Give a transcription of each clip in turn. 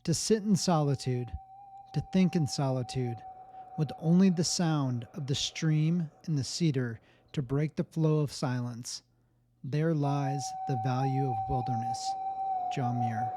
To sit in solitude, to think in solitude, with only the sound of the stream and the cedar to break the flow of silence. There lies the value of wilderness. John Muir.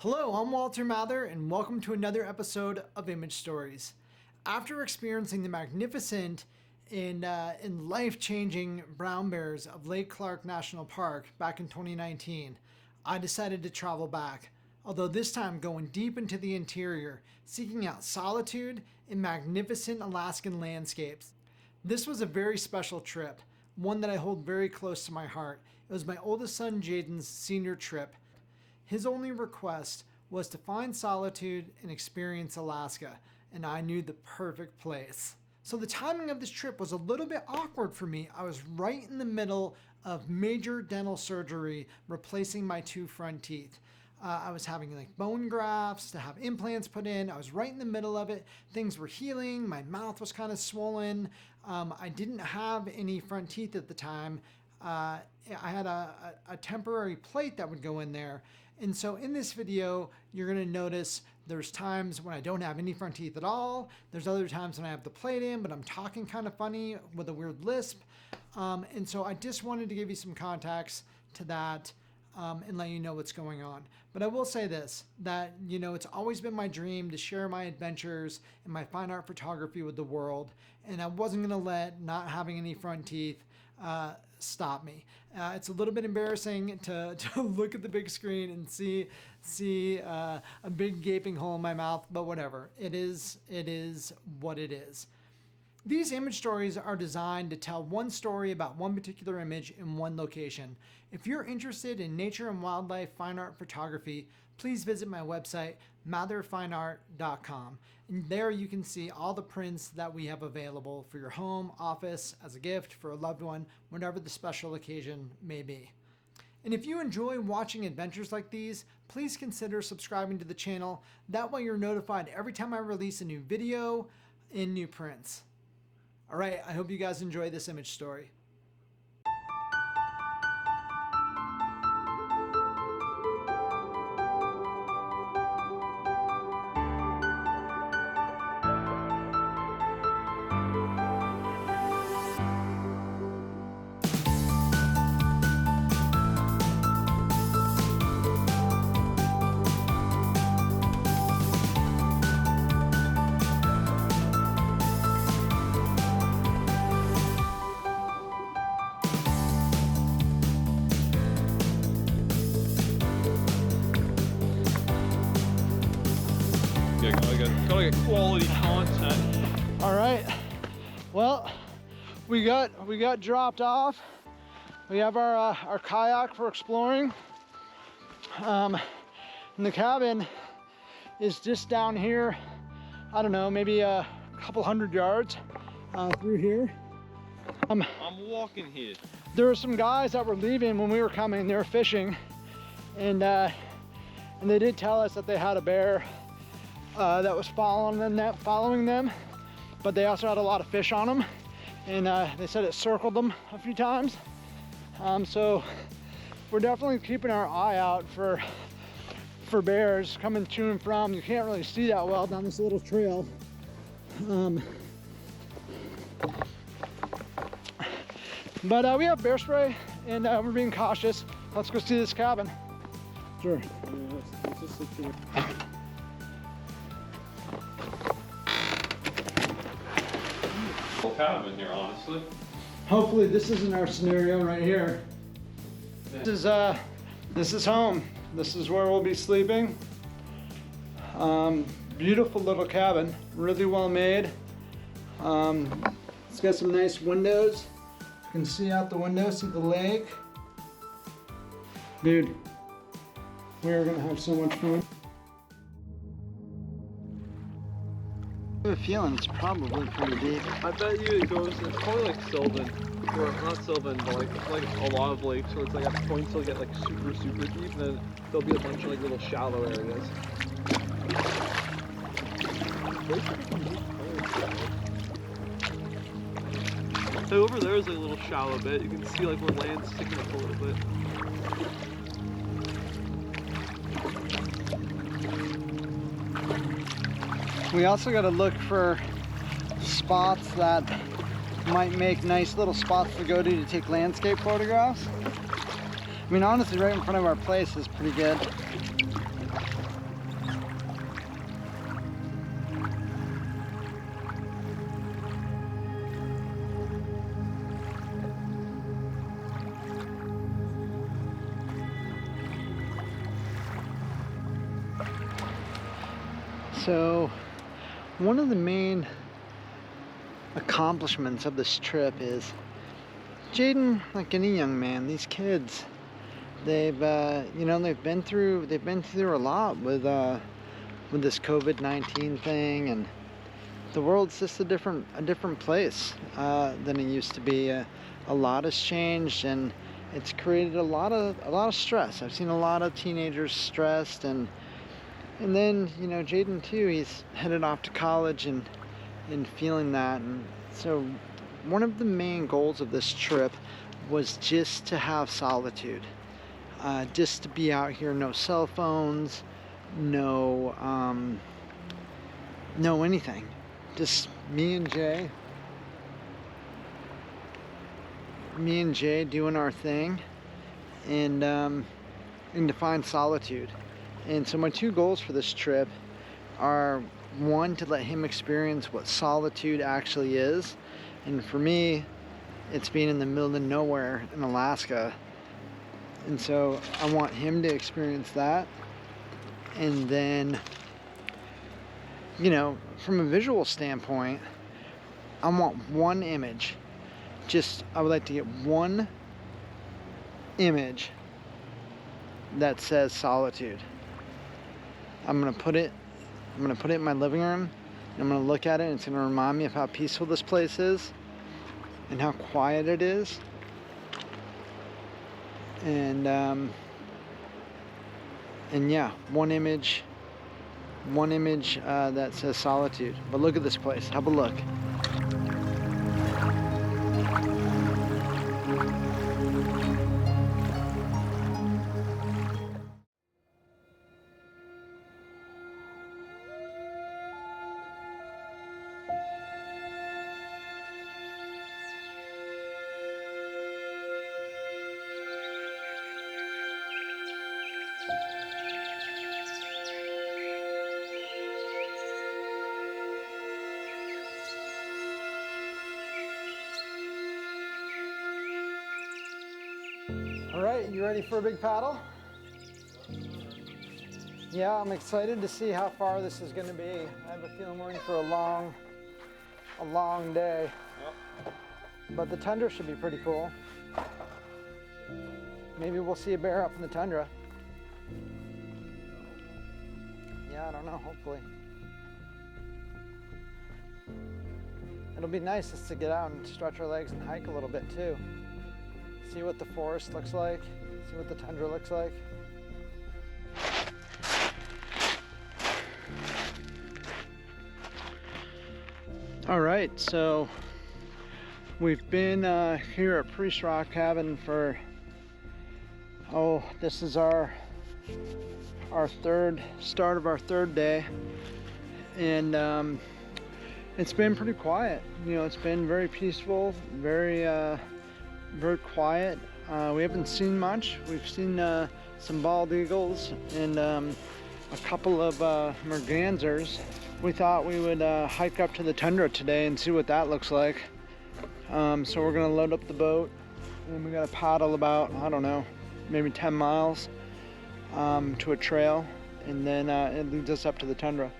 Hello, I'm Walter Mather, and welcome to another episode of Image Stories. After experiencing the magnificent and life-changing brown bears of Lake Clark National Park back in 2019, I decided to travel back, although this time going deep into the interior, seeking out solitude and magnificent Alaskan landscapes. This was a very special trip, one that I hold very close to my heart. It was my oldest son Jaden's senior trip. His only request was to find solitude and experience Alaska, and I knew the perfect place. So the timing of this trip was a little bit awkward for me. I was right in the middle of major dental surgery, replacing my 2 front teeth. I was having like bone grafts to have implants put in. I was right in the middle of it. Things were healing. My mouth was kind of swollen. I didn't have any front teeth at the time. I had a temporary plate that would go in there. And so in this video, you're going to notice there's times when I don't have any front teeth at all. There's other times when I have the plate in, but I'm talking kind of funny with a weird lisp. And so I just wanted to give you some context to that and let you know what's going on. But I will say this, that, it's always been my dream to share my adventures and my fine art photography with the world. And I wasn't going to let not having any front teeth stop me. It's a little bit embarrassing to look at the big screen and see a big gaping hole in my mouth, but whatever. It is what it is. These image stories are designed to tell one story about one particular image in one location. If you're interested in nature and wildlife fine art photography, please visit my website, matherfineart.com. And there you can see all the prints that we have available for your home, office, as a gift, for a loved one, whatever the special occasion may be. And if you enjoy watching adventures like these, please consider subscribing to the channel. That way you're notified every time I release a new video and new prints. All right, I hope you guys enjoy this image story. Gotta get quality content. All right. Well, we got dropped off. We have our kayak for exploring. And the cabin is just down here. I don't know, maybe a couple hundred yards through here. I'm walking here. There were some guys that were leaving when we were coming. They were fishing, and they did tell us that they had a bear that was following them, but they also had a lot of fish on them, and they said it circled them a few times. So we're definitely keeping our eye out for bears coming to and from. You can't really see that well down this little trail. But we have bear spray, and we're being cautious. Let's go see this cabin. Sure. Let's just sit here. Cabin here, honestly. Hopefully this isn't our scenario right here. This is home. This is where we'll be sleeping. Beautiful little cabin, really well made. It's got some nice windows. You can see out the window, see the lake. Dude, we are gonna have so much fun. I have a feeling it's probably pretty deep. I bet you it goes, it's probably like Sylvan, or not Sylvan, but like a lot of lakes where it's like at points they'll get like super deep, and then there'll be a bunch of like little shallow areas. So over there is like a little shallow bit. You can see like where land's sticking up a little bit. We also got to look for spots that might make nice little spots to go to take landscape photographs. I mean, honestly, right in front of our place is pretty good. So, one of the main accomplishments of this trip is Jaden, like any young man, these kids, they've they've been through a lot with this COVID-19 thing, and the world's just a different place than it used to be. A lot has changed, and it's created a lot of stress. I've seen a lot of teenagers stressed, and then, you know, Jaden too, he's headed off to college and feeling that. And so one of the main goals of this trip was just to have solitude. Just to be out here, no cell phones, no anything. Just me and Jay doing our thing, and to find solitude. And so my two goals for this trip are, one, to let him experience what solitude actually is. And for me, it's being in the middle of nowhere in Alaska. And so I want him to experience that. And then, you know, from a visual standpoint, I want one image. I would like to get one image that says solitude. I'm gonna put it in my living room, and I'm gonna look at it, and it's gonna remind me of how peaceful this place is and how quiet it is. And yeah, one image that says solitude. But look at this place. Have a look. All right, you ready for a big paddle? Yeah, I'm excited to see how far this is going to be. I have a feeling we're in for a long day. Yep. But the tundra should be pretty cool. Maybe we'll see a bear up in the tundra. Yeah, I don't know, hopefully. It'll be nice just to get out and stretch our legs and hike a little bit too. See what the forest looks like, see what the tundra looks like. All right, so we've been here at Priest Rock Cabin for, this is our start of our third day, and it's been pretty quiet. You know, it's been very peaceful, very quiet. We haven't seen much. We've seen some bald eagles and a couple of mergansers. We thought we would hike up to the tundra today and see what that looks like. So we're gonna load up the boat, and we gotta paddle about, I don't know, maybe 10 miles to a trail, and then it leads us up to the tundra.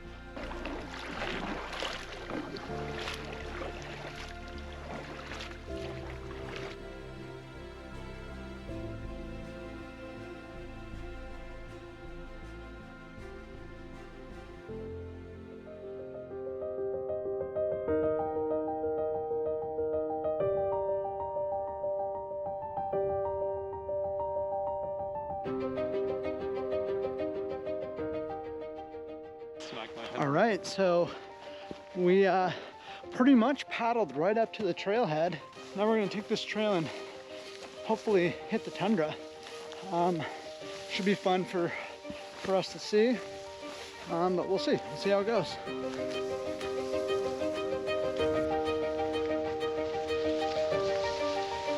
Smack my head. All right, so we pretty much paddled right up to the trailhead. Now we're gonna take this trail and hopefully hit the tundra. Should be fun for us to see, but we'll see. We'll see how it goes.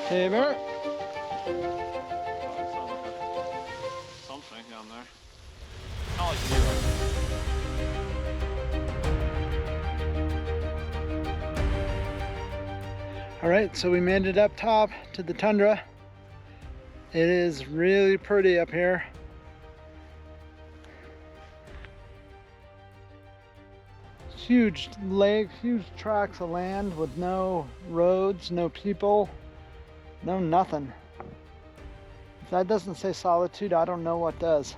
Hey, Barrett. Something down there. Not like zero. All right, so we made it up top to the tundra. It is really pretty up here. Huge lake, huge tracts of land with no roads, no people, no nothing. If that doesn't say solitude, I don't know what does.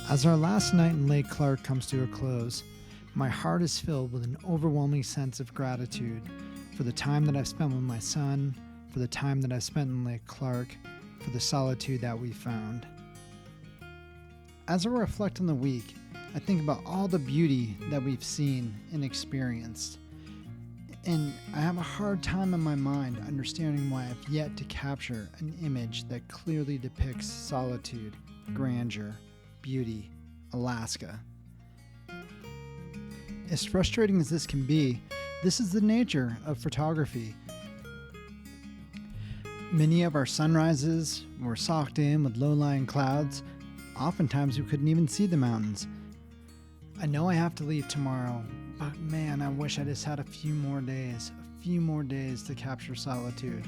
As our last night in Lake Clark comes to a close, my heart is filled with an overwhelming sense of gratitude for the time that I've spent with my son, for the time that I've spent in Lake Clark, for the solitude that we found. As I reflect on the week, I think about all the beauty that we've seen and experienced. And I have a hard time in my mind understanding why I've yet to capture an image that clearly depicts solitude, grandeur, beauty, Alaska. As frustrating as this can be, this is the nature of photography. Many of our sunrises were socked in with low-lying clouds. Oftentimes we couldn't even see the mountains. I know I have to leave tomorrow, but man, I wish I just had a few more days to capture solitude.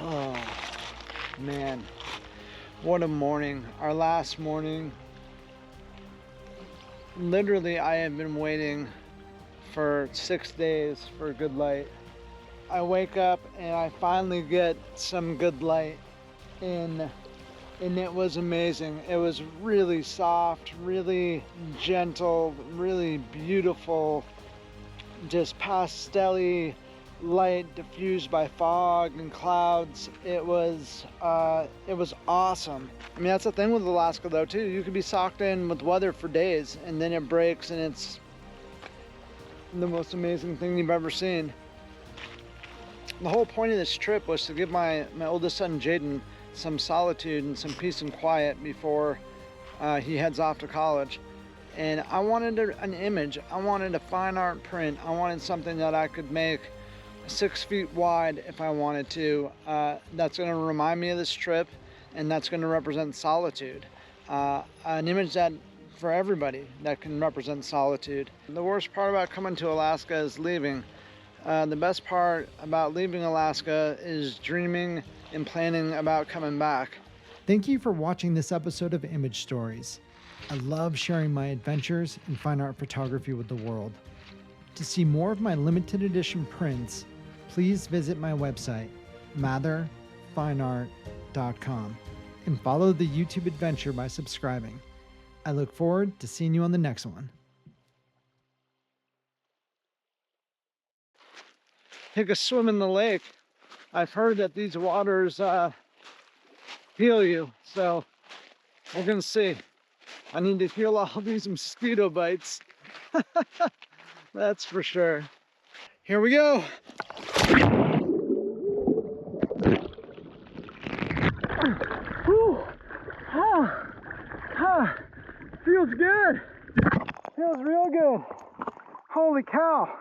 Oh, man, what a morning. Our last morning. Literally, I have been waiting for 6 days for a good light. I wake up and I finally get some good light, and it was amazing. It was really soft, really gentle, really beautiful, just pastel-y light diffused by fog and clouds. It was awesome. I mean, that's the thing with Alaska though too. You could be socked in with weather for days and then it breaks and it's the most amazing thing you've ever seen. The whole point of this trip was to give my oldest son Jaden some solitude and some peace and quiet before he heads off to college. And I wanted an image. I wanted a fine art print. I wanted something that I could make 6 feet wide if I wanted to. That's going to remind me of this trip, and that's going to represent solitude. An image that for everybody that can represent solitude. The worst part about coming to Alaska is leaving. The best part about leaving Alaska is dreaming and planning about coming back. Thank you for watching this episode of Image Stories. I love sharing my adventures in fine art photography with the world. To see more of my limited edition prints, please visit my website, matherfineart.com, and follow the YouTube adventure by subscribing. I look forward to seeing you on the next one. Take a swim in the lake. I've heard that these waters heal you, so we're gonna see. I need to heal all these mosquito bites. That's for sure. Here we go. Whew. Feels good. Feels real good. Holy cow.